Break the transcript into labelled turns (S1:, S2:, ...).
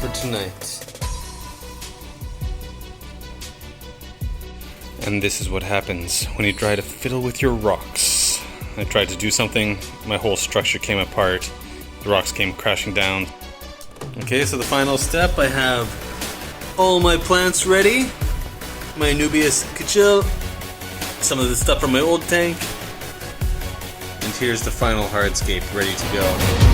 S1: for tonight. And this is what happens when you try to fiddle with your rocks. I tried to do something, my whole structure came apart, the rocks came crashing down. Okay, so the final step, I have all my plants ready, my Nubius Kachil, some of the stuff from my old tank, and here's the final hardscape ready to go.